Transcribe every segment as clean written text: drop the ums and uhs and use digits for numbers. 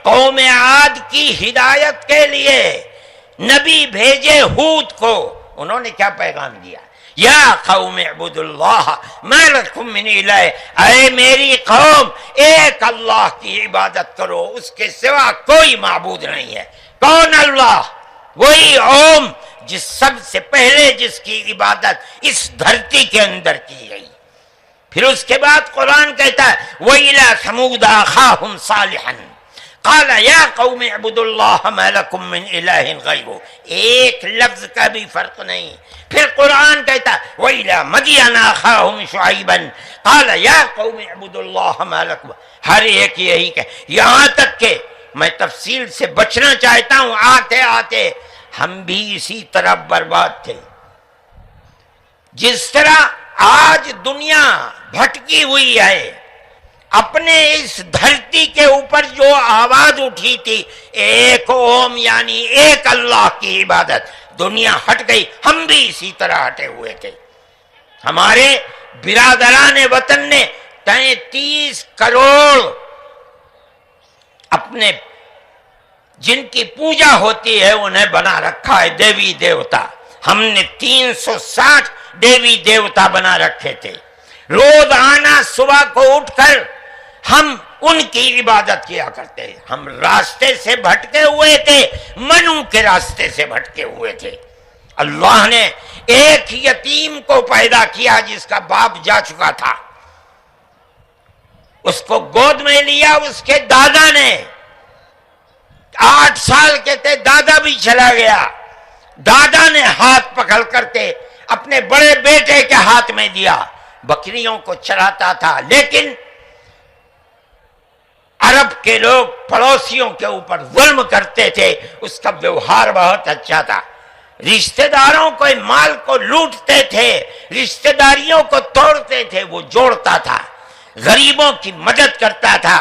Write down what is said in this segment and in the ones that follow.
قوم عاد کی ہدایت کے لیے نبی بھیجے ہود کو، انہوں نے کیا پیغام دیا؟ یا قوم اعبدوا اللہ ما لکم من الہ، اے میری قوم ایک اللہ کی عبادت کرو، اس کے سوا کوئی معبود نہیں ہے۔ کون اللہ؟ وہی اوم جس سب سے پہلے جس کی عبادت اس دھرتی کے اندر کی گئی۔ پھر اس کے بعد قرآن کہتا ہے وَإِلَىٰ ثَمُودَ أَخَاهُمْ صَالِحًا قَالَ يَا قَوْمِ اعْبُدُوا اللَّهَ مَا لَكُم مِّنْ إِلَٰهٍ غَيْرُهُ، ایک لفظ کا بھی فرق نہیں۔ پھر قرآن کہتا ہے وَإِلَىٰ مَدْيَنَ أَخَاهُمْ شُعَيْبًا قَالَ يَا قَوْمِ اعْبُدُوا اللَّهَ مَا لَكُم، ہر ایک یہی کہ یہاں تک کہ میں تفصیل سے بچنا چاہتا ہوں، آتے آتے ہم بھی اسی طرح برباد تھے۔ جس طرح آج دنیا بھٹکی ہوئی ہے، اپنے اس دھرتی کے اوپر جو آواز اٹھی تھی ایک اوم یعنی ایک اللہ کی عبادت، دنیا ہٹ گئی، ہم بھی اسی طرح ہٹے ہوئے تھے۔ ہمارے برادران وطن نے 33 کروڑ اپنے جن کی پوجا ہوتی ہے انہیں بنا رکھا ہے دیوی دیوتا، ہم نے 360 دیوی دیوتا بنا رکھے تھے۔ روزانہ صبح کو اٹھ کر ہم ان کی عبادت کیا کرتے، ہم راستے سے بھٹکے ہوئے تھے، منو کے راستے سے بھٹکے ہوئے تھے۔ اللہ نے ایک یتیم کو پیدا کیا جس کا باپ جا چکا تھا، اس کو گود میں لیا اس کے دادا نے، 8 سال کے تھے، دادا بھی چلا گیا، دادا نے ہاتھ پکڑ کرتے اپنے بڑے بیٹے کے ہاتھ میں دیا، بکریوں کو چراتا تھا۔ لیکن عرب کے لوگ پڑوسیوں کے اوپر ظلم کرتے تھے، اس کا ویوہار بہت اچھا تھا، رشتہ داروں کو مال کو لوٹتے تھے، رشتہ داریوں کو توڑتے تھے، وہ جوڑتا تھا، غریبوں کی مدد کرتا تھا،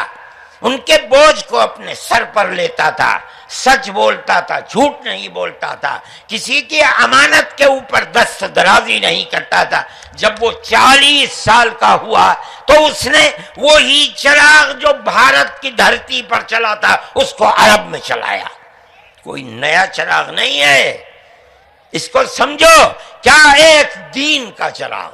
ان کے بوجھ کو اپنے سر پر لیتا تھا، سچ بولتا تھا، جھوٹ نہیں بولتا تھا، کسی کی امانت کے اوپر دست درازی نہیں کرتا تھا۔ جب وہ 40 سال کا ہوا تو اس نے وہی چراغ جو بھارت کی دھرتی پر چلا تھا اس کو عرب میں چلایا، کوئی نیا چراغ نہیں ہے، اس کو سمجھو، کیا ایک دین کا چراغ،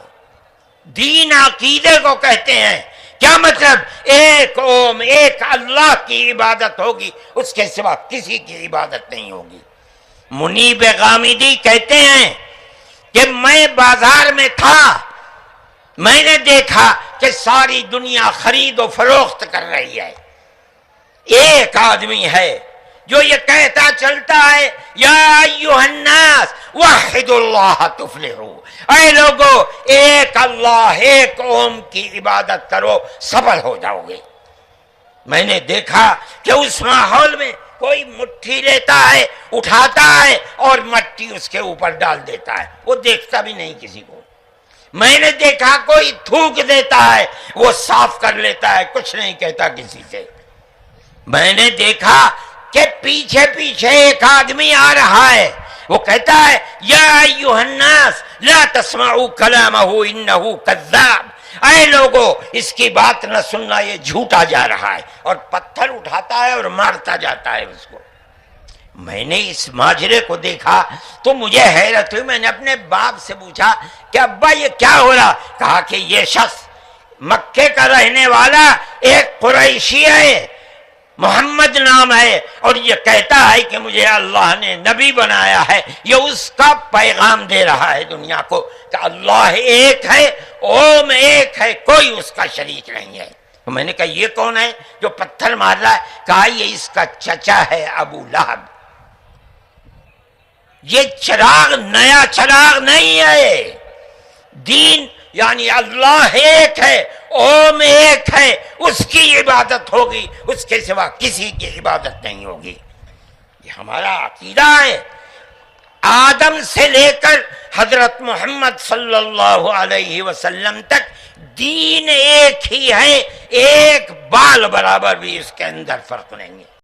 دین عقیدے کو کہتے ہیں۔ کیا مطلب؟ ایک اوم ایک اللہ کی عبادت ہوگی، اس کے سوا کسی کی عبادت نہیں ہوگی۔ منیب غامدی کہتے ہیں کہ میں بازار میں تھا، میں نے دیکھا کہ ساری دنیا خرید و فروخت کر رہی ہے، ایک آدمی ہے جو یہ کہتا چلتا ہے یا ایھا الناس وحدوا اللہ تفلحوا، اے لوگو ایک اللہ ایک اوم کی عبادت کرو سفل ہو جاؤ گے۔ میں نے دیکھا کہ اس ماحول میں کوئی مٹھی لیتا ہے، اٹھاتا ہے اور مٹی اس کے اوپر ڈال دیتا ہے، وہ دیکھتا بھی نہیں کسی کو۔ میں نے دیکھا کوئی تھوک دیتا ہے، وہ صاف کر لیتا ہے، کچھ نہیں کہتا کسی سے۔ میں نے دیکھا کہ پیچھے پیچھے ایک آدمی آ رہا ہے، وہ کہتا ہے یا ایھا الناس لا تسمعوا کلامہ انہ کذاب، اے لوگو اس کی بات نہ سننا، یہ جھوٹا جا رہا ہے، اور پتھر اٹھاتا ہے اور مارتا جاتا ہے اس کو۔ میں نے اس ماجرے کو دیکھا تو مجھے حیرت ہوئی، میں نے اپنے باپ سے پوچھا کہ ابا یہ کیا ہو رہا؟ کہا کہ یہ شخص مکے کا رہنے والا ایک قریشی ہے، محمد نام ہے، اور یہ کہتا ہے کہ مجھے اللہ نے نبی بنایا ہے، یہ اس کا پیغام دے رہا ہے دنیا کو کہ اللہ ایک ہے، اوم ایک ہے، کوئی اس کا شریک نہیں ہے۔ تو میں نے کہا یہ کون ہے جو پتھر مار رہا ہے؟ کہا یہ اس کا چچا ہے ابو لہب۔ یہ چراغ نیا چراغ نہیں ہے، دین یعنی اللہ ایک ہے، اوم ایک ہے، اس کی عبادت ہوگی، اس کے سوا کسی کی عبادت نہیں ہوگی۔ یہ ہمارا عقیدہ ہے۔ آدم سے لے کر حضرت محمد صلی اللہ علیہ وسلم تک دین ایک ہی ہے، ایک بال برابر بھی اس کے اندر فرق نہیں ہے۔